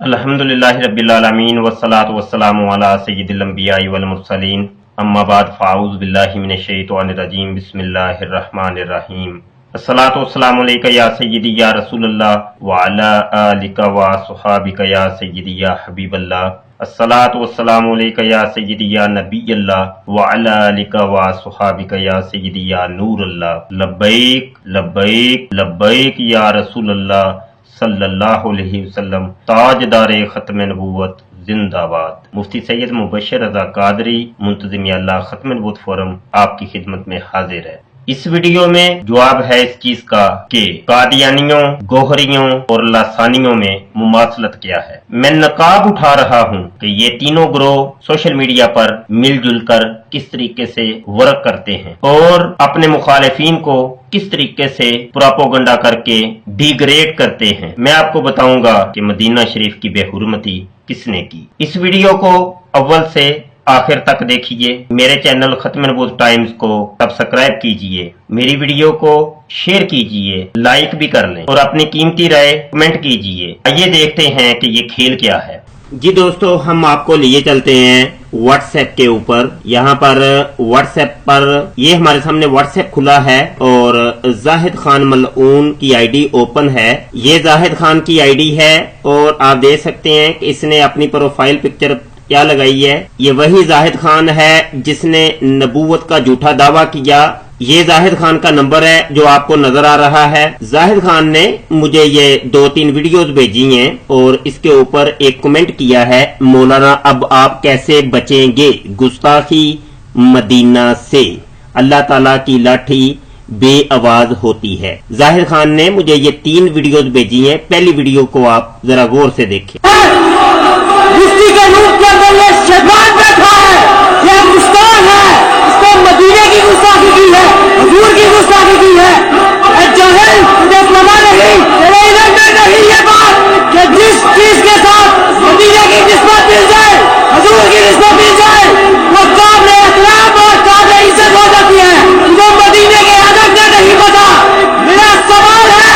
अल्हम्दुलिल्लाहि रब्बिल आलमीन वस्सलातु वस्सलामु अला सय्यिदिल अंबियाइ वल मुरसलीन अम्मा बाद फ़अऊज़ु बिल्लाहि मिनश शैतानिर रजीम बिस्मिल्लाहिर रहमानिर रहीम अस्सलातु वस्सलामु अलैका या सय्यिदी या रसूलल्लाह व अला आलिका व अस्हाबिका या सय्यिदी या हबीबल्लाह अस्सलातु वस्सलामु अलैका या सय्यिदी या नबियल्लाह व अला आलिका व अस्हाबिका या सय्यिदी या नूरल्लाह लब्बैक लब्बैक लब्बैक या रसूलल्लाह सल्लल्लाहु अलैहि वसल्लम ताजदार खत्म नबूवत जिंदाबाद। मुफ्ती सैयद मुबश्शिर रज़ा कादरी मुंतज़िम अल्लाह खत्म नबूवत फोरम आपकी खिदमत में हाजिर है। इस वीडियो में जवाब है इस चीज का कि कादियानियों, गोहरियों और लासानियों में मुमासलत क्या है। मैं नकाब उठा रहा हूँ कि ये तीनों ग्रोह सोशल मीडिया पर मिलजुल कर किस तरीके से वर्क करते हैं और अपने मुखालिफिन को किस तरीके से प्रोपोगंडा करके डिग्रेड करते हैं। मैं आपको बताऊंगा कि मदीना शरीफ की बेहुरमती किसने की। इस वीडियो को अव्वल से आखिर तक देखिए। मेरे चैनल खत्म नबूवत टाइम्स को सब्सक्राइब कीजिए, मेरी वीडियो को शेयर कीजिए, लाइक भी कर लें और अपनी कीमती राय कमेंट कीजिए। आइए देखते हैं कि ये खेल क्या है। जी दोस्तों, हम आपको लिए चलते हैं व्हाट्सएप के ऊपर। यहाँ पर व्हाट्सएप पर ये हमारे सामने व्हाट्सएप खुला है और जाहिद खान मलऊन की आईडी ओपन है। ये जाहिद खान की आईडी है और आप देख सकते हैं कि इसने अपनी प्रोफाइल पिक्चर क्या लगाई है। ये वही जाहिद खान है जिसने नबूवत का झूठा दावा किया। ये जाहिद खान का नंबर है जो आपको नजर आ रहा है। जाहिद खान ने मुझे ये 2-3 वीडियोस भेजी हैं और इसके ऊपर एक कमेंट किया है, मौलाना अब आप कैसे बचेंगे गुस्ताखी मदीना से, अल्लाह ताला की लाठी बेआवाज होती है। जाहिद खान ने मुझे ये 3 वीडियोस भेजी हैं। पहली वीडियो को आप जरा गौर से देखें। मुफ्ती के रूप के अंदर ये शैतान बैठा है, ये गुस्ताख है, इसने मदीने की गुस्ताखी की है, हुजूर की गुस्ताखी की है। जाहिल तुझे पता नहीं, तेरे इधर में नहीं ये बात कि जिस चीज के साथ मदीने की निस्बत मिल जाए, हुजूर की निस्बत मिल जाए, वो काबिल एहतराम और काबिल इज्जत हो जाती है। तुझे मदीने के अदब का नहीं पता। मेरा सवाल है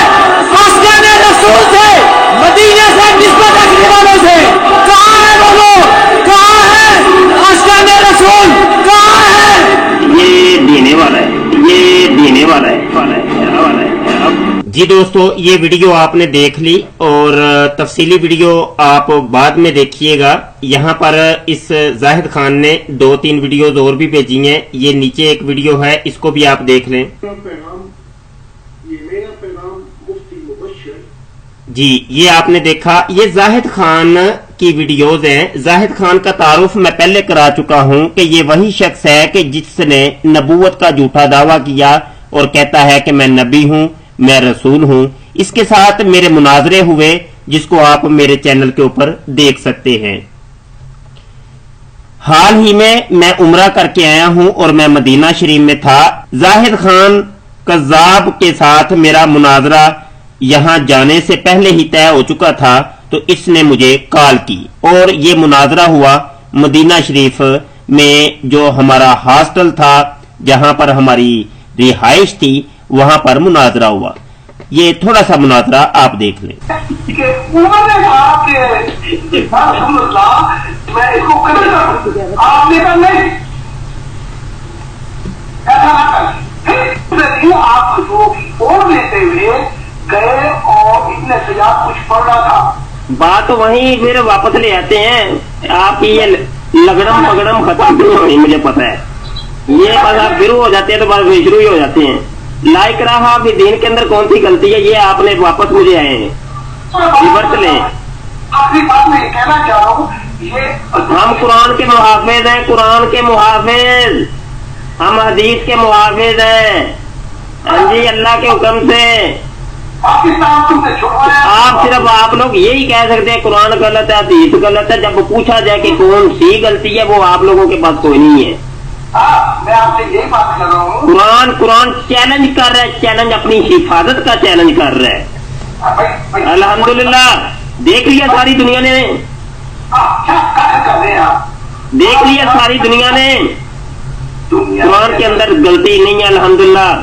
आस्कान रसूल से, मदीने से निस्बत रखने वालों से, कहाँ है वो लोग, कहाँ है आस्कान रसूल, कहाँ है? ये देने वाला है, ये देने वाला है। जी दोस्तों, ये वीडियो आपने देख ली और तफसीली वीडियो आप बाद में देखिएगा। यहाँ पर इस जाहिद खान ने 2-3 वीडियोस और भी भेजी हैं। ये नीचे एक वीडियो है, इसको भी आप देख लें। जी, ये आपने देखा, ये जाहिद खान की वीडियोस हैं। जाहिद खान का तारुफ मैं पहले करा चुका हूं कि ये वही शख्स है कि जिसने नबूवत का झूठा दावा किया और कहता है कि मैं नबी हूं, मैं रसूल हूं। इसके साथ मेरे मुनाजरे हुए जिसको आप मेरे चैनल के ऊपर देख सकते हैं। हाल ही में मैं उम्रा करके आया हूं और मैं मदीना शरीफ में था। जाहिद खान कज़्ज़ाब के साथ मेरा मुनाजरा यहां जाने से पहले ही तय हो चुका था, तो इसने मुझे कॉल की और ये मुनाजरा हुआ मदीना शरीफ में। जो हमारा हॉस्टल था, जहां पर हमारी रिहाइश थी, वहां पर मुनाजरा हुआ। ये थोड़ा सा मुनाजरा आप देख लें। उन्होंने कहा कि मैं इसको आपने कहा नहीं, ऐसा ना कर। आप लोगों की ओर लेते हुए गए और इतने सजाद कुछ पड़ रहा था। बात वहीं फिर वापस ले आते हैं। आप ये लगड़म पगड़म खत्म नहीं होनी, मुझे पता है। ये बस आप शुरू हो जाते हैं तो बस शुरू ही हो जाते हैं। लाइक रहा भी दीन के अंदर कौन सी गलती है, ये आपने वापस मुझे आए हैं, रिवर्स लें। आखिरी बात मैं कहना चाह रहा हूँ, ये हम कुरान के मुहाफिज हैं, कुरान के मुहाफिज, हम हदीस के मुहाफिज हैं। हाँ जी, अल्लाह के हुक्म से। पाकिस्तान तुमसे छुड़वाया। आप सिर्फ आप लोग यही कह सकते हैं कुरान गलत है, हदीस गलत है। जब पूछा जाए कि कौन सी गलती है, वो आप लोगों के पास कोई नहीं है। मैं आपसे यही बात कर रहा हूँ। कुरान चैलेंज कर रहा है, चैलेंज अपनी हिफाजत का चैलेंज कर रहा है। अल्हम्दुलिल्लाह, देख लिया सारी दुनिया ने, देख लिया सारी दुनिया ने, कुरान के अंदर गलती नहीं है। अल्हम्दुलिल्लाह,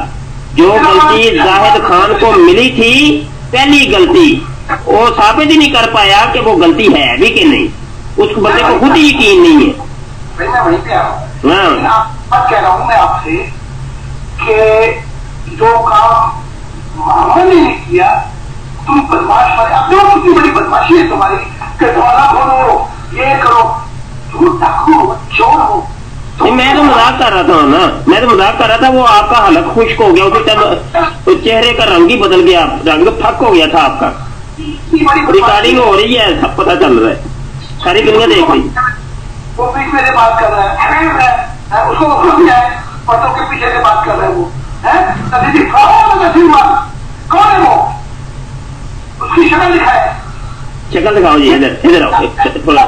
जो गलती जाहिद खान को मिली थी, पहली गलती वो साबित ही नहीं कर पाया कि वो गलती है भी कि नहीं, उस बंदे को खुद ही यकीन नहीं है। भाई मैं वहीं पे आ रहा हूँ, हाँ बात कह रहा हूँ मैं आपसे कि जो काम मोहम्मद ने नहीं किया, तुम बदमाश वाले, अब देखो कितनी बड़ी बदमाशी है तुम्हारी कि दरवाजा खोलो, ये करो, तुम डाकू हो, चोर हो। नहीं, मैं तो मजाक कर रहा था ना, मैं तो मजाक कर रहा था। वो आपका हलक खुश्क हो गया उसी टाइम, चेहरे का रंग ही बदल गया, रंग फक हो गया था आपका। रिकॉर्डिंग हो रही है, सब पता चल रहा है, सारी दुनिया देख रही। वो बीच में से बात कर रहा है, उसको पटों के पीछे से बात कर रहा है वो, कौन है वो, उसकी शक्ल दिखाए, शक्ल दिखाओ जी, इधर इधर आओ थोड़ा।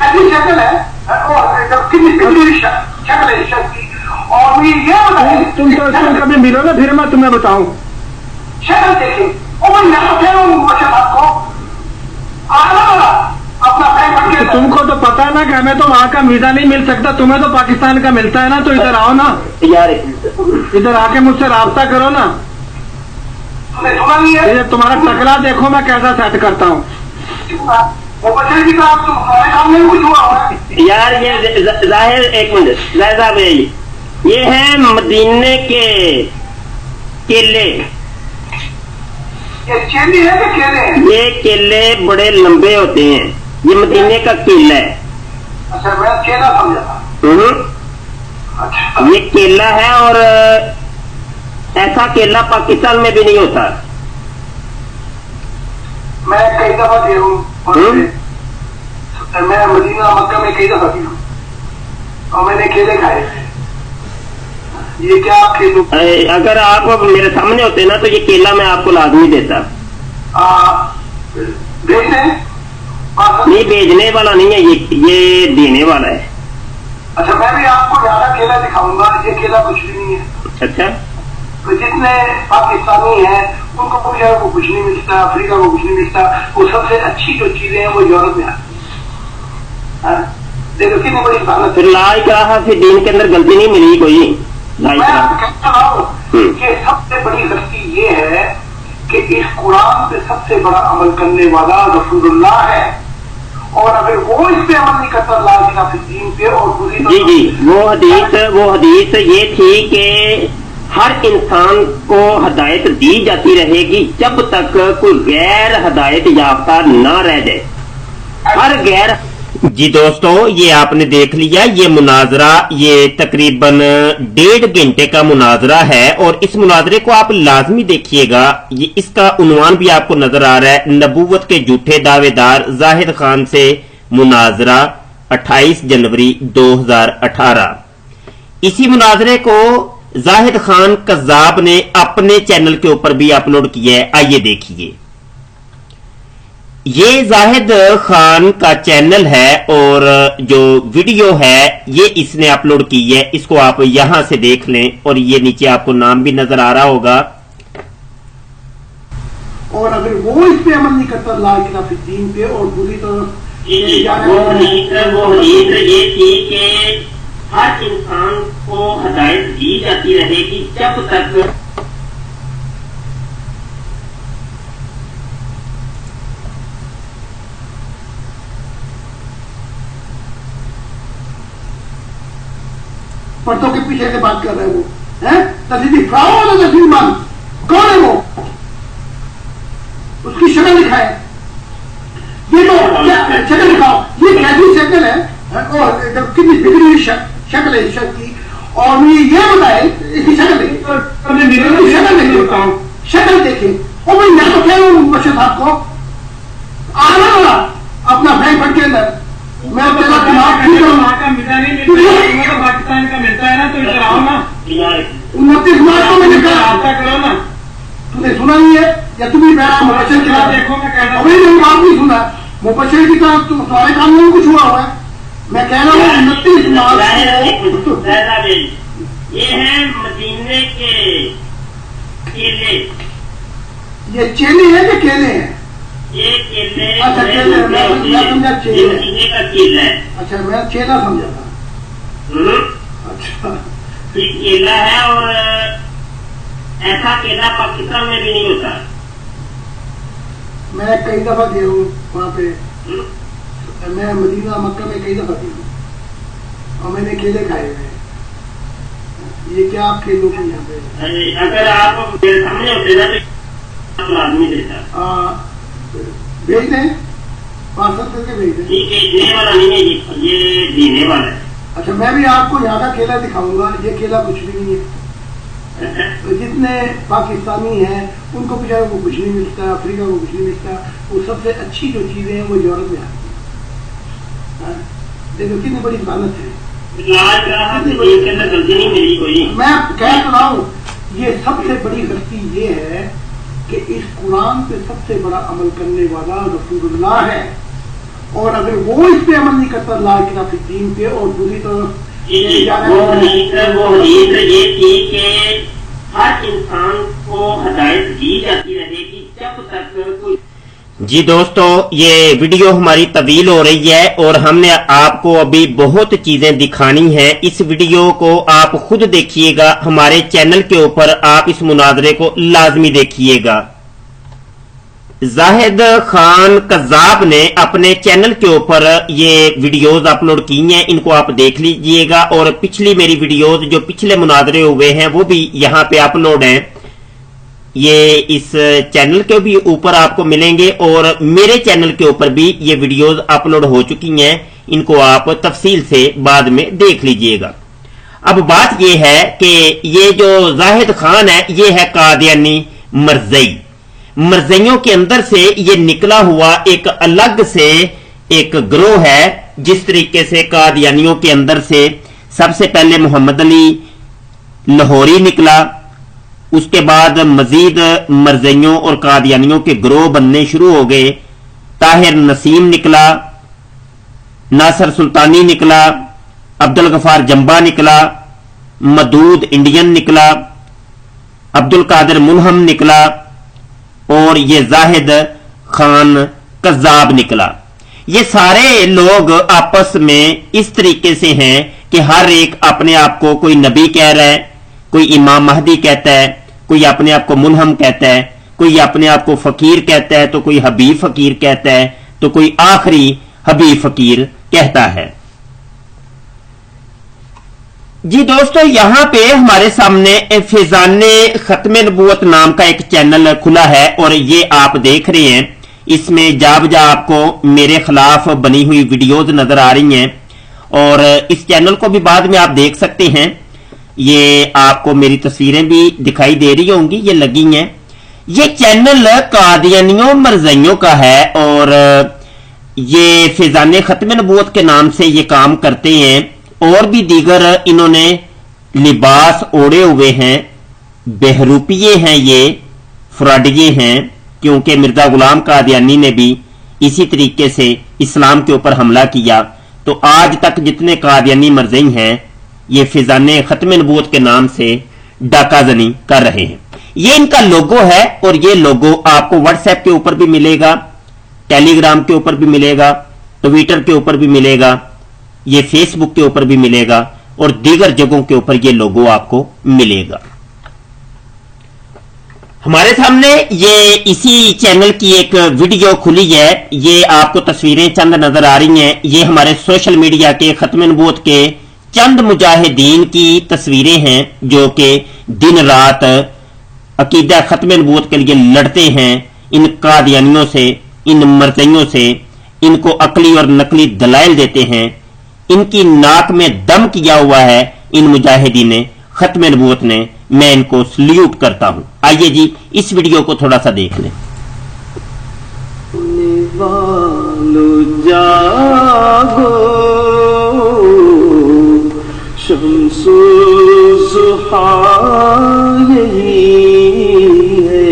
ऐसी शक्ल है और कितनी शक्ल है शक्ल, और मुझे ये बताए तुम तो उसको कभी मिलोगे फिर मैं तुम्हें बताऊं। शक्ल देखे, और मैं यहाँ कह रहा हूँ आपको आना अपना पैर पकड़ के। तुमको तो पता है ना कि हमें तो वहाँ का वीजा नहीं मिल सकता, तुम्हें तो पाकिस्तान का मिलता है ना, तो इधर आओ ना, यार इधर आके मुझसे राब्ता करो ना। तुमने सुना नहीं है, ये तुम्हारा टकला देखो मैं कैसा सेट करता हूँ। वो बच्चे की तरह तुम हमारे सामने भी कुछ हुआ हुआ है। यार ये जाहिर, एक मिनट जाहिर साहब, ये है मदीने के केले, ये चेली है कि केले हैं? ये केले बड़े लंबे होते हैं, ये मदीने का केला है। अच्छा मैं केला समझा था। अच्छा ये केला है, और ऐसा केला पाकिस्तान में भी नहीं होता। मैं कई दफा गया हूँ, मैं मदीना मक्का में कई दफा गया हूँ और मैंने केले खाए थे। ये क्या आप खेलू? अगर आप मेरे सामने होते ना तो ये केला मैं आपको लाजमी देता। भेजने नहीं, भेजने वाला नहीं है, ये देने वाला है। अच्छा मैं भी आपको ज्यादा केला दिखाऊंगा, ये केला कुछ भी नहीं है। अच्छा, तो जितने पाकिस्तानी हैं उनको को कुछ नहीं मिलता, अफ्रीका को कुछ नहीं मिलता, वो सबसे अच्छी जो चीजें हैं वो यूरोप में आती हैं। देखो कितनी बड़ी हालत फिर ला इकराह फिर दीन के अंदर गलती नहीं मिली कोई। मैं आपको कहता रहा हूँ कि सबसे बड़ी गलती ये है कि इस कुरान पे सबसे बड़ा अमल करने वाला रसूलुल्लाह है, और अगर वो इस पे अमल नहीं करता अल्लाह की नाफिदीन पे, और जी जी, वो हदीस ये थी कि हर इंसान को हदायत दी जाती रहेगी जब तक कोई गैर हदायत याफ्ता ना रह जाए। हर गैर जी दोस्तों, ये आपने देख लिया, ये मुनाजरा, ये तकरीबन 1.5 घंटे का मुनाजरा है, और इस मुनाजरे को आप लाजमी देखिएगा। ये इसका उन्वान भी आपको नजर आ रहा है, नबूवत के झूठे दावेदार जाहिद खान से मुनाजरा 28 जनवरी 2018। इसी मुनाजरे को जाहिद खान कज़्ज़ाब ने अपने चैनल के ऊपर भी अपलोड किया है, आइए देखिए। ये जाहिद खान का चैनल है और जो वीडियो है ये इसने अपलोड की है, इसको आप यहां से देख लें, और ये नीचे आपको नाम भी नजर आ रहा होगा। और अगर वो इस पे अमल नहीं करता अल्लाह की नाफिदीन पे, और बुरी तरह वो हदीस ये थी कि हर इंसान को हदायत दी जाती रहेगी जब तक पर्दों के पीछे से बात कर रहे हैं वो, हैं तस्वीर फ्राउन और तस्वीर मान, कौन है वो, उसकी शक्ल दिखाए, ये तो शक्ल दिखाओ, ये कैसी शक्ल है, और कितनी बिगड़ी हुई शक्ल है शक्ल की, और मुझे ये बताए इसकी शक्ल देखिए, शक्ल देखिए, शक्ल देखे, और मैं यहाँ तो कह रहा हूँ बशर साहब को आना वाला अपना फ्रैंकफर्ट के अंदर, मैं तेरा दिमाग ठीक करूँ, तो पाकिस्तान का मिलता है ना, तो इधर आओ ना। 29 मार्च को मैंने कहा, करो ना, तूने सुना नहीं है, या तुम भी बैठ मुबशर की तरह देखो मैं कहता हूँ, अभी मैंने बात नहीं सुना, मुबशर की तरह तुम्हारे काम में कुछ हुआ हुआ है। मैं कह रहा हूँ 29 मार्च को ये है मदीने के केले, ये चेले हैं कि केले हैं? ये केले, अच्छा केले, मैं समझा चेले, मदीने का केला है। अच्छा मैं चेला समझा था। अच्छा ये केला है, और ऐसा केला पाकिस्तान में भी नहीं होता। मैं कई दफा गया हूँ वहाँ पे, मैं मदीना मक्का में कई दफा गया हूँ और मैंने केले खाए हुए हैं। ये क्या आप केलों के यहाँ पे अगर आप मेरे सामने होते ना तो आदमी देता भेज दें, पार्सल करके भेज दें। ये भेजने वाला नहीं है, ये देने वाला है। अच्छा, मैं भी आपको यहाँ का केला दिखाऊंगा। ये केला कुछ भी नहीं है। तो जितने पाकिस्तानी हैं उनको बेचारों को कुछ नहीं मिलता, अफ्रीका को कुछ नहीं मिलता। वो सबसे अच्छी जो चीजें हैं वो यूरोप में आती हैं। देखो कितनी बड़ी मेहनत है। गलती नहीं मिली कोई। मैं कह तो रहा हूँ, ये सबसे बड़ी गलती ये है कि इस कुरान पे सबसे बड़ा अमल करने वाला रसूलुल्लाह है, और अगर वो इस पे अमल नहीं करता अल्लाह की तरफ दीन पे, और दूसरी तरफ वो हदीस ये थी कि हर इंसान को हदायत दी जाती रहेगी जब तक कोई। जी दोस्तों, ये वीडियो हमारी तवील हो रही है और हमने आपको अभी बहुत चीजें दिखानी है। इस वीडियो को आप खुद देखिएगा, हमारे चैनल के ऊपर आप इस मुनाजरे को लाजमी देखिएगा। जाहिद खान कज़्ज़ाब ने अपने चैनल के ऊपर ये वीडियोस अपलोड की हैं, इनको आप देख लीजिएगा। और पिछली मेरी वीडियोस जो पिछले मुनाजरे हुए हैं वो भी यहाँ पे अपलोड हैं, ये इस चैनल के भी ऊपर आपको मिलेंगे और मेरे चैनल के ऊपर भी ये वीडियोस अपलोड हो चुकी हैं, इनको आप तफसील से बाद में देख लीजिएगा। अब बात ये है कि ये जो जाहिद खान है ये है कादियानी मरज़ई। मरज़इयों के अंदर से ये निकला हुआ एक अलग से एक ग्रोह है। जिस तरीके से कादियानियों के अंदर से सबसे पहले मोहम्मद अली लाहौरी निकला, उसके बाद मजीद मरज़इयों और कादियानियों के ग्रोह बनने शुरू हो गए। ताहिर नसीम निकला, नासर सुल्तानी निकला, अब्दुल गफार जंबा निकला, मदूद इंडियन निकला, अब्दुल कादिर मुनहम निकला और ये जाहिद खान कज़्ज़ाब निकला। ये सारे लोग आपस में इस तरीके से हैं कि हर एक अपने आप को कोई नबी कह रहा है, कोई इमाम महदी कहता है, कोई अपने आप को मुनहम कहता है, कोई अपने आप को फकीर कहता है, तो कोई हबीब फकीर कहता है, तो कोई आखिरी हबीब फकीर कहता है। जी दोस्तों, यहां पे हमारे सामने फैजाने खत्म नबूवत नाम का एक चैनल खुला है और ये आप देख रहे हैं। इसमें जा बजा आपको मेरे खिलाफ बनी हुई वीडियोस नजर आ रही हैं और इस चैनल को भी बाद में आप देख सकते हैं। ये आपको मेरी तस्वीरें भी दिखाई दे रही होंगी, ये लगी हैं। ये चैनल कादियानियों मरज़इयों का है और ये फैजाने खत्म नबूवत के नाम से ये काम करते हैं। और भी दीगर इन्होंने लिबास ओढ़े हुए हैं, बहरूपिये हैं, ये फ्रॉडिये हैं, क्योंकि मिर्जा गुलाम कादियानी ने भी इसी तरीके से इस्लाम के ऊपर हमला किया। तो आज तक जितने कादियानी मरज़ई हैं ये फिजाने खत्म नबूवत के नाम से डाकाजनी कर रहे हैं। ये इनका लोगो है और ये लोगो आपको व्हाट्सएप के ऊपर भी मिलेगा, टेलीग्राम के ऊपर भी मिलेगा, ट्विटर के ऊपर भी मिलेगा, ये फेसबुक के ऊपर भी मिलेगा और दीगर जगहों के ऊपर ये लोगो आपको मिलेगा। हमारे सामने ये इसी चैनल की एक वीडियो खुली है, ये आपको तस्वीरें चंद नजर आ रही हैं। ये हमारे सोशल मीडिया के खत्म नबूवत के चंद मुजाहिदीन की तस्वीरें हैं जो कि दिन रात अकीदा खत्म नबूवत के लिए लड़ते हैं इन कादियानियों से, इन मरज़इयों से, इनको अकली और नकली दलाइल देते हैं। इनकी नाक में दम किया हुआ है इन मुजाहिदीन खत्म नबूवत ने। मैं इनको सल्यूट करता हूं। आइए जी इस वीडियो को थोड़ा सा देख लें। जागो शम्सु ज़ुहा यही है।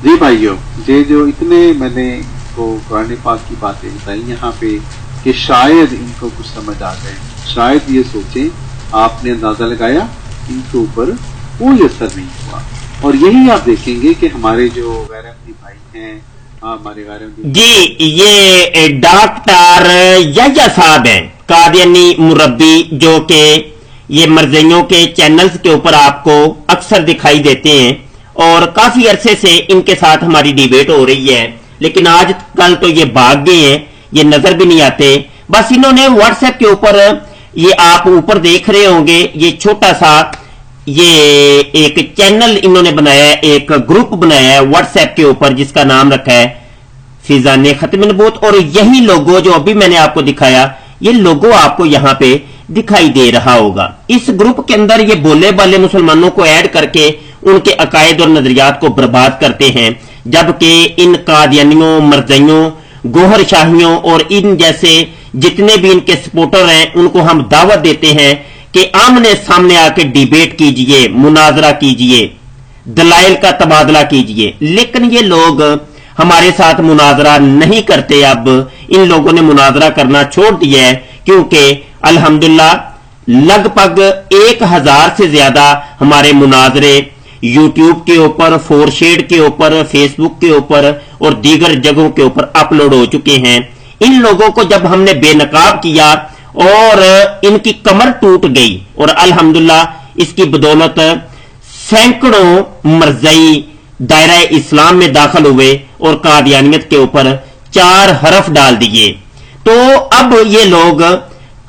जी भाइयों, ये जो इतने मैंने को कुरान पाक की बातें बताई यहाँ पे कि शायद इनको कुछ समझ आ गए, शायद ये सोचें, आपने अंदाजा लगाया, इनके ऊपर कोई असर नहीं हुआ। और यही आप देखेंगे कि हमारे जो गैर अहमदी भाई हैं, हमारे गैर अहमदी जी, ये डॉक्टर याह्या साहब हैं, कादियानी मुरब्बी, जो कि ये मर्ज़इयों के चैनल्स के ऊपर आपको अक्सर दिखाई देते हैं और काफी अरसे से इनके साथ हमारी डिबेट हो रही है, लेकिन आज कल तो ये भाग गए हैं, ये नजर भी नहीं आते। बस इन्होंने व्हाट्सएप के ऊपर, ये आप ऊपर देख रहे होंगे, ये छोटा सा ये एक चैनल इन्होंने बनाया है, एक ग्रुप बनाया है व्हाट्सएप के ऊपर जिसका नाम रखा है फिजाने खत्म नबूत। और यही लोगो जो अभी मैंने आपको दिखाया, ये लोगो आपको यहां पे दिखाई दे रहा होगा। इस ग्रुप के अंदर ये बोले बाले मुसलमानों को ऐड करके उनके अकायद और नजरियात को बर्बाद करते हैं, जबकि इन कादियानियों, मर्ज़इयों, गोहर शाहियों और इन जैसे जितने भी इनके सपोर्टर हैं उनको हम दावत देते हैं कि आमने सामने आके डिबेट कीजिए, मुनाजरा कीजिए, दलाइल का तबादला कीजिए। लेकिन ये लोग हमारे साथ मुनाजरा नहीं करते। अब इन लोगों ने मुनाजरा करना छोड़ दिया है, क्योंकि अल्हम्दुलिल्लाह लगभग 1000 से ज्यादा हमारे मुनाजरे यूट्यूब के ऊपर, फोरशेड के ऊपर, फेसबुक के ऊपर और दीगर जगहों के ऊपर अपलोड हो चुके हैं। इन लोगों को जब हमने बेनकाब किया और इनकी कमर टूट गई और अल्हम्दुलिल्लाह इसकी बदौलत सैकड़ों मर्ज़ई दायरा इस्लाम में दाखिल हुए और कादियानियत के ऊपर 4 हरफ डाल दिए। तो अब ये लोग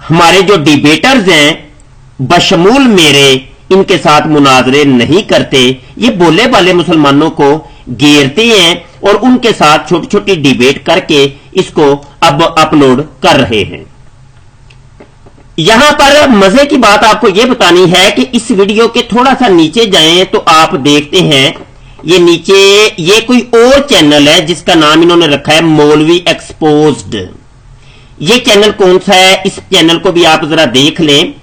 हमारे जो डिबेटर्स हैं बशमूल मेरे, इनके साथ मुनाजरे नहीं करते, ये बोले वाले मुसलमानों को घेरते हैं और उनके साथ छोटी छोटी डिबेट करके इसको अब अपलोड कर रहे हैं। यहां पर मजे की बात आपको यह बतानी है कि इस वीडियो के थोड़ा सा नीचे जाएं तो आप देखते हैं ये नीचे ये कोई और चैनल है जिसका नाम इन्होंने रखा है मौलवी एक्सपोज्ड। ये चैनल कौन सा है, इस चैनल को भी आप जरा देख लें।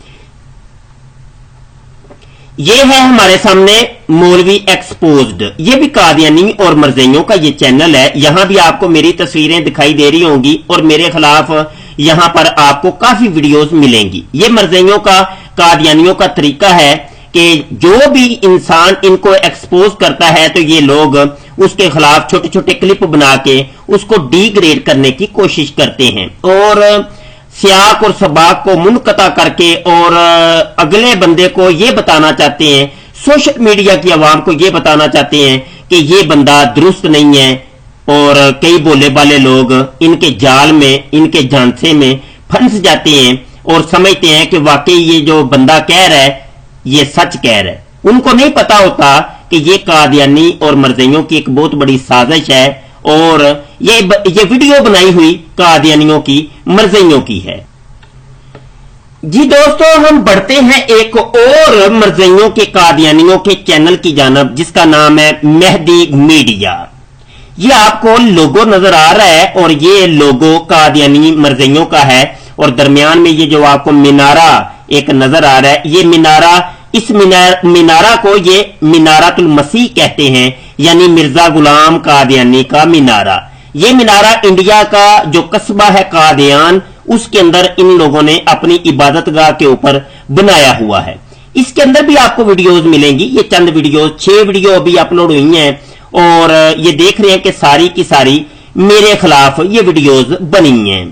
ये है हमारे सामने मौलवी एक्सपोज्ड, ये भी कादियानी और मर्ज़इयों का ये चैनल है। यहां भी आपको मेरी तस्वीरें दिखाई दे रही होंगी और मेरे खिलाफ यहां पर आपको काफी वीडियोस मिलेंगी। ये मर्ज़इयों का, कादियानियों का तरीका है कि जो भी इंसान इनको एक्सपोज करता है तो ये लोग उसके खिलाफ छोटे छोटे क्लिप बना के उसको डिग्रेड करने की कोशिश करते हैं और सियाक और सबाक को मुनकता करके और अगले बंदे को ये बताना चाहते हैं, सोशल मीडिया की आवाम को ये बताना चाहते हैं कि ये बंदा दुरुस्त नहीं है। और कई बोले वाले लोग इनके जाल में, इनके झांसे में फंस जाते हैं और समझते हैं कि वाकई ये जो बंदा कह रहा है ये सच कह रहा है। उनको नहीं पता होता कि ये कादियानी और मर्ज़इयों की एक बहुत बड़ी साजिश है और ये वीडियो बनाई हुई कादियानियों की, मर्ज़इयों की है। जी दोस्तों, हम बढ़ते हैं एक और मर्ज़इयों के, कादियानियों के चैनल की जानब जिसका नाम है मेहदी मीडिया। ये आपको लोगो नजर आ रहा है और ये लोगो कादियानी मर्ज़इयों का है और दरमियान में ये जो आपको मीनारा एक नजर आ रहा है, ये मीनारा, इस मीनारा को ये मीनारतुल मसीह कहते हैं, यानी मिर्जा गुलाम कादियानी का मीनारा। ये मीनारा इंडिया का जो कस्बा है कादियान, उसके अंदर इन लोगों ने अपनी इबादतगाह के ऊपर बनाया हुआ है। इसके अंदर भी आपको वीडियोस मिलेंगी। ये चंद वीडियोस, 6 वीडियो अभी अपलोड हुई हैं और ये देख रहे हैं कि सारी की सारी मेरे खिलाफ ये वीडियोस बनी हैं।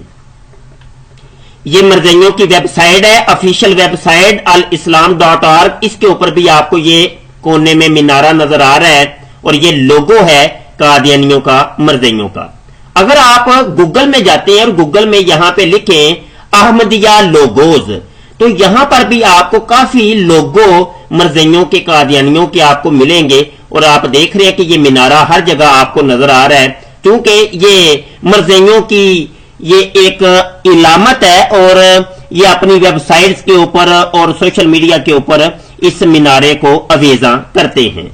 ये मर्ज़इयों की वेबसाइट है, ऑफिशियल वेबसाइट alislam.org। इसके ऊपर भी आपको ये कोने में मीनारा नजर आ रहा है और ये लोगो है कादियानियों का, मर्ज़इयों का। अगर आप गूगल में जाते हैं और गूगल में यहां पे लिखें अहमदिया लोगोज, तो यहां पर भी आपको काफी लोगो मर्ज़इयों के, कादियानियों के आपको मिलेंगे और आप देख रहे हैं कि ये मीनारा हर जगह आपको नजर आ रहा है, क्योंकि ये मर्ज़इयों की ये एक इलामत है और ये अपनी वेबसाइट्स के ऊपर और सोशल मीडिया के ऊपर इस मीनारे को अवेजा करते हैं।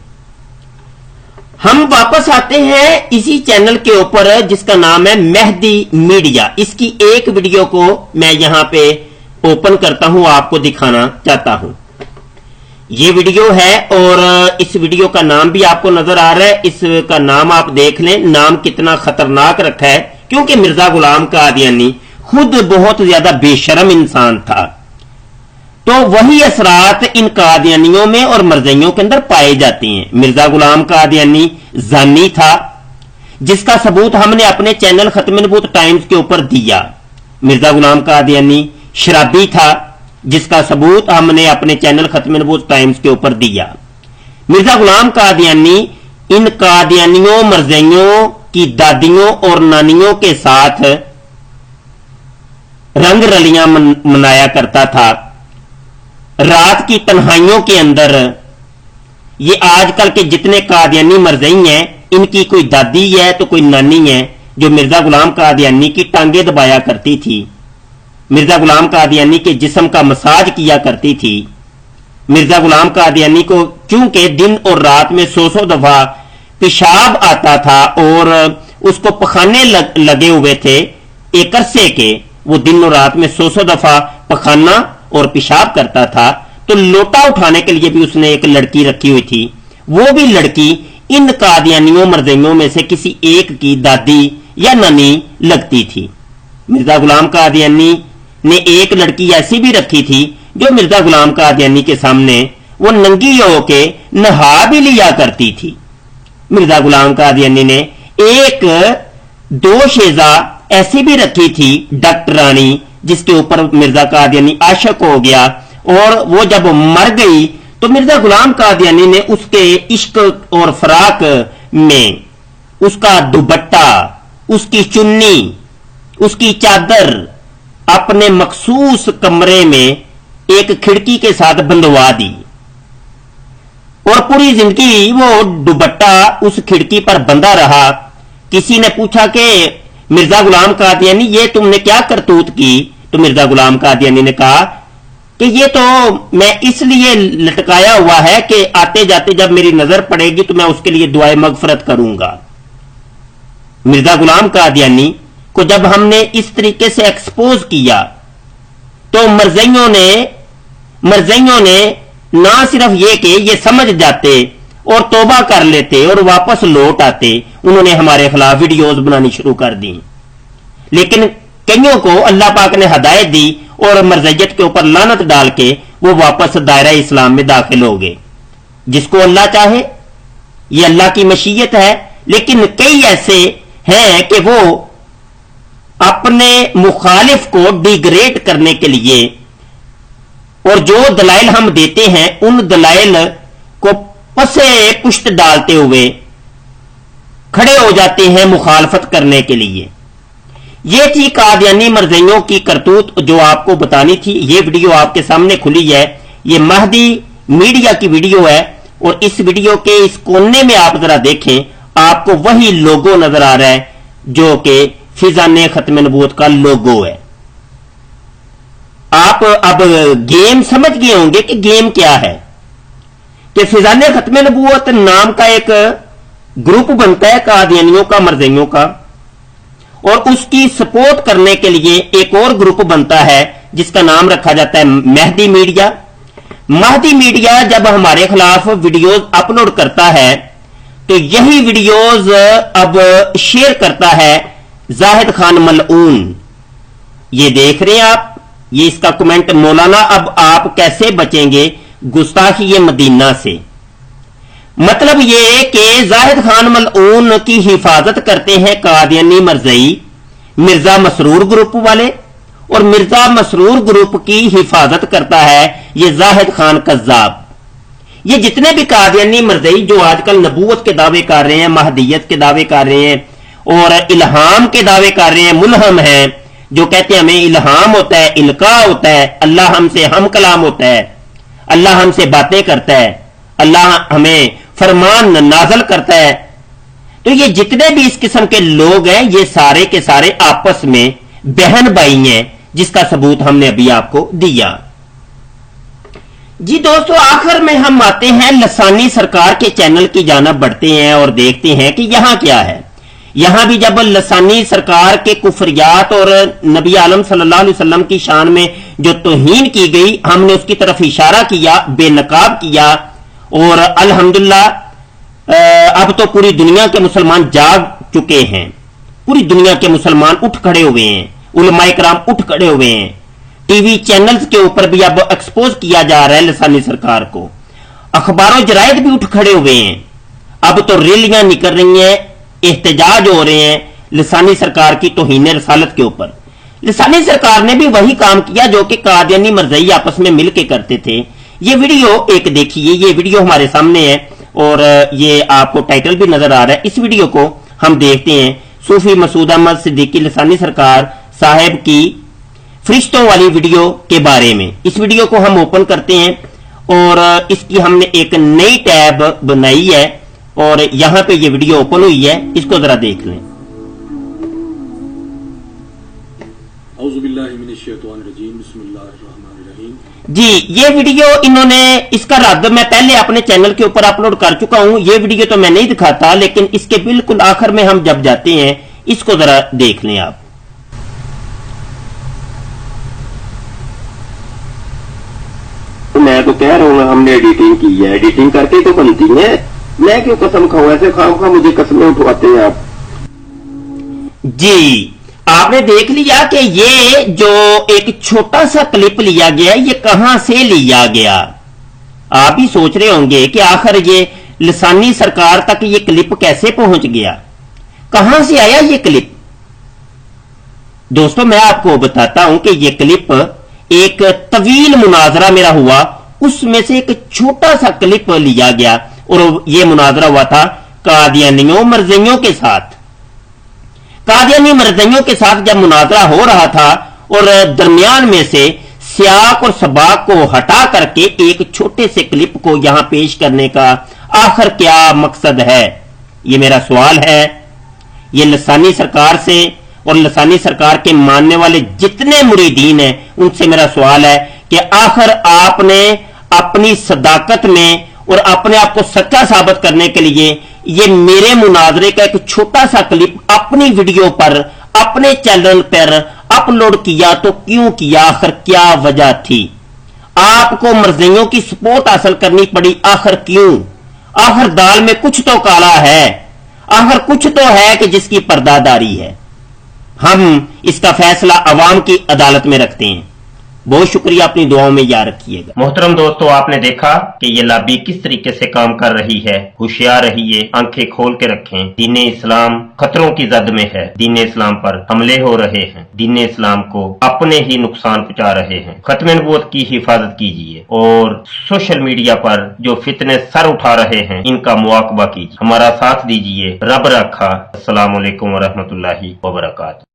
हम वापस आते हैं इसी चैनल के ऊपर जिसका नाम है मेहदी मीडिया। इसकी एक वीडियो को मैं यहां पे ओपन करता हूं, आपको दिखाना चाहता हूं। ये वीडियो है और इस वीडियो का नाम भी आपको नजर आ रहा है। इसका नाम आप देख लें, नाम कितना खतरनाक रखा है, क्योंकि मिर्जा गुलाम कादियानी खुद बहुत ज्यादा बेशर्म इंसान था। तो वही असरात इन कादियानियों में और मर्ज़इयों के अंदर पाए जाते हैं। मिर्जा गुलाम कादियानी जानी था, जिसका सबूत हमने अपने चैनल खत्म नबूत टाइम्स के ऊपर दिया। मिर्जा गुलाम कादियानी शराबी था, जिसका सबूत हमने अपने चैनल खत्म नबूवत टाइम्स के ऊपर दिया। मिर्जा गुलाम कादियानी इन कादियानियों मरज़इयों की दादियों और नानियों के साथ रंग रलियां मनाया करता था। रात की तन्हाइयों के अंदर ये आजकल के जितने कादियानी मरज़ई हैं, इनकी कोई दादी है तो कोई नानी है जो मिर्जा गुलाम कादियानी की टांगे दबाया करती थी, मिर्जा गुलाम कादियानी के जिस्म का मसाज किया करती थी। मिर्जा गुलाम कादियानी को चूंकि दिन और रात में 100 दफा पेशाब आता था और उसको पखाने लगे हुए थे एक अरसे के, वो दिन और रात में 100 दफा पखाना और पेशाब करता था, तो लोटा उठाने के लिए भी उसने एक लड़की रखी हुई थी। वो भी लड़की इन कादियानियों मरज़इयों में से किसी एक की दादी या नानी लगती थी। मिर्जा गुलाम कादियानी ने एक लड़की ऐसी भी रखी थी जो मिर्जा गुलाम कादियानी के सामने वो नंगी होके नहा भी लिया करती थी। मिर्जा गुलाम कादियानी ने एक दोशेजा ऐसी भी रखी थी डॉक्टरानी, जिसके ऊपर मिर्जा कादियानी आशिक हो गया और वो जब मर गई तो मिर्जा गुलाम कादियानी ने उसके इश्क और फराक में उसका दुपट्टा, उसकी चुन्नी, उसकी चादर अपने मखसूस कमरे में एक खिड़की के साथ बंधवा दी और पूरी जिंदगी वो दुपट्टा उस खिड़की पर बंधा रहा। किसी ने पूछा कि मिर्जा गुलाम कादियानी ये तुमने क्या करतूत की, तो मिर्जा गुलाम कादियानी ने कहा कि ये तो मैं इसलिए लटकाया हुआ है कि आते जाते जब मेरी नजर पड़ेगी तो मैं उसके लिए दुआए मगफरत करूंगा। मिर्जा गुलाम कादियानी को जब हमने इस तरीके से एक्सपोज किया तो मरज़इयों ने ना सिर्फ ये कि ये समझ जाते और तौबा कर लेते और वापस लौट आते, उन्होंने हमारे खिलाफ वीडियोस बनानी शुरू कर दी। लेकिन कईयों को अल्लाह पाक ने हदायत दी और मरज़इयत के ऊपर लानत डाल के वो वापस दायरा इस्लाम में दाखिल हो गए। जिसको अल्लाह चाहे, ये अल्लाह की मशीयत है, लेकिन कई ऐसे हैं कि वो अपने मुखालिफ को डिग्रेड करने के लिए और जो दलाइल हम देते हैं उन दलाइल को पसे पुष्ट डालते हुए खड़े हो जाते हैं मुखालफत करने के लिए। ये थी कादियानी मरज़इयों की करतूत जो आपको बतानी थी। ये वीडियो आपके सामने खुली है, ये महदी मीडिया की वीडियो है और इस वीडियो के इस कोने में आप जरा देखें, आपको वही लोगो नजर आ रहा है जो कि फिजाने खत्म नबूवत का लोगो है। आप अब गेम समझ गए होंगे कि गेम क्या है, कि फिजाने खत्म नबूवत नाम का एक ग्रुप बनता है कादियानियों का, मरज़इयों का, और उसकी सपोर्ट करने के लिए एक और ग्रुप बनता है जिसका नाम रखा जाता है महदी मीडिया। महदी मीडिया जब हमारे खिलाफ वीडियोस अपलोड करता है तो यही वीडियोस अब शेयर करता है जाहिद खान मलऊन। ये देख रहे हैं आप, ये इसका कमेंट, मौलाना अब आप कैसे बचेंगे गुस्ताखी मदीना से। मतलब ये कि जाहिद खान मलऊन की हिफाजत करते हैं कादियानी मरज़ई मिर्जा मसरूर ग्रुप वाले, और मिर्जा मसरूर ग्रुप की हिफाजत करता है ये जाहिद खान कज़्ज़ाब। ये जितने भी कादियानी मरज़ई जो आजकल नबूवत के दावे कर रहे हैं, महदियत के दावे कर रहे हैं और इल्हाम के दावे कर रहे हैं, मुल्हम हैं, जो कहते हैं हमें इल्हाम होता है, इल्का होता है, अल्लाह हमसे हम कलाम होता है, अल्लाह हमसे बातें करता है, अल्लाह हमें फरमान नाजल करता है। तो ये जितने भी इस किस्म के लोग हैं ये सारे के सारे आपस में बहन भाई हैं, जिसका सबूत हमने अभी आपको दिया। जी दोस्तों, आखिर में हम आते हैं लसानी सरकार के चैनल की जानिब बढ़ते हैं और देखते हैं कि यहां क्या है। यहां भी जब लसानी सरकार के कुफरियात और नबी आलम सल्लल्लाहु अलैहि वसल्लम की शान में जो तौहीन की गई, हमने उसकी तरफ इशारा किया, बेनकाब किया, और अल्हम्दुलिल्लाह अब तो पूरी दुनिया के मुसलमान जाग चुके हैं, पूरी दुनिया के मुसलमान उठ खड़े हुए हैं, उलमाए कराम उठ खड़े हुए हैं। टीवी चैनल्स के ऊपर भी अब एक्सपोज किया जा रहा है लसानी सरकार को, अखबारों जरायद भी उठ खड़े हुए हैं। अब तो रैलियां निकल रही हैं, एहतजाज हो रहे हैं लसानी सरकार की तौहीन रसालत के ऊपर। लसानी सरकार ने भी वही काम किया जो कि कादियानी मरज़ई आपस में मिल के करते थे। ये वीडियो एक देखिए, ये वीडियो हमारे सामने है और ये आपको टाइटल भी नजर आ रहा है। इस वीडियो को हम देखते हैं सूफी मसूद अहमद सिद्दीकी लसानी सरकार साहेब की फरिश्तों वाली वीडियो के बारे में। इस वीडियो को हम ओपन करते हैं और इसकी हमने एक नई टैब बनाई है और यहां पे ये वीडियो ओपन हुई है, इसको जरा देख लें। जी, ये वीडियो इन्होंने, इसका रद्द मैं पहले अपने चैनल के ऊपर अपलोड कर चुका हूं। ये वीडियो तो मैं नहीं दिखाता, लेकिन इसके बिल्कुल आखिर में हम जब जाते हैं, इसको जरा देख लें आप। मैं तो कह रहा हूं हमने एडिटिंग की है, एडिटिंग करके तो बनती है। मैं क्यों कसम खाऊं, ऐसे खाऊंगा मुझे कसमें उठवाते हैं आप। जी, आपने देख लिया कि ये जो एक छोटा सा क्लिप लिया गया, ये कहां से लिया गया। आप भी सोच रहे होंगे कि आखिर ये लसानी सरकार तक ये क्लिप कैसे पहुंच गया, कहां से आया ये क्लिप। दोस्तों, मैं आपको बताता हूं कि ये क्लिप एक तवील मुनाजरा मेरा हुआ, उसमें से एक छोटा सा क्लिप लिया गया और ये मुनाजरा हुआ था कादियानियों मरज़इयों के साथ। कादियानी मरज़इयों के साथ जब मुनाजरा हो रहा था और दरमियान में से सियाक और सबाक को हटा करके एक छोटे से क्लिप को यहां पेश करने का आखिर क्या मकसद है, ये मेरा सवाल है। ये लसानी सरकार से और लसानी सरकार के मानने वाले जितने मुरीदीन हैं उनसे मेरा सवाल है कि आखिर आपने अपनी सदाकत में और अपने आप को सच्चा साबित करने के लिए ये मेरे मुनाजरे का एक छोटा सा क्लिप अपनी वीडियो पर अपने चैनल पर अपलोड किया, तो क्यों किया, आखिर क्या वजह थी। आपको मरज़इयों की सपोर्ट हासिल करनी पड़ी, आखिर क्यों। आखिर दाल में कुछ तो काला है, आखिर कुछ तो है कि जिसकी पर्दादारी है। हम इसका फैसला अवाम की अदालत में रखते हैं। बहुत शुक्रिया, अपनी दुआओं में याद रखिएगा। मोहतरम दोस्तों, आपने देखा कि ये लॉबी किस तरीके से काम कर रही है। होशियार रहिए, आंखें खोल के रखें। दीन इस्लाम खतरों की जद में है, दीन इस्लाम पर हमले हो रहे हैं, दीन इस्लाम को अपने ही नुकसान पहुंचा रहे हैं। खत्म नबूवत की हिफाजत कीजिए और सोशल मीडिया पर जो फितने सर उठा रहे हैं इनका मुआकबा कीजिए। हमारा साथ दीजिए। रब रखा। अस्सलाम वालेकुम व रहमतुल्लाहि व बरकातहू।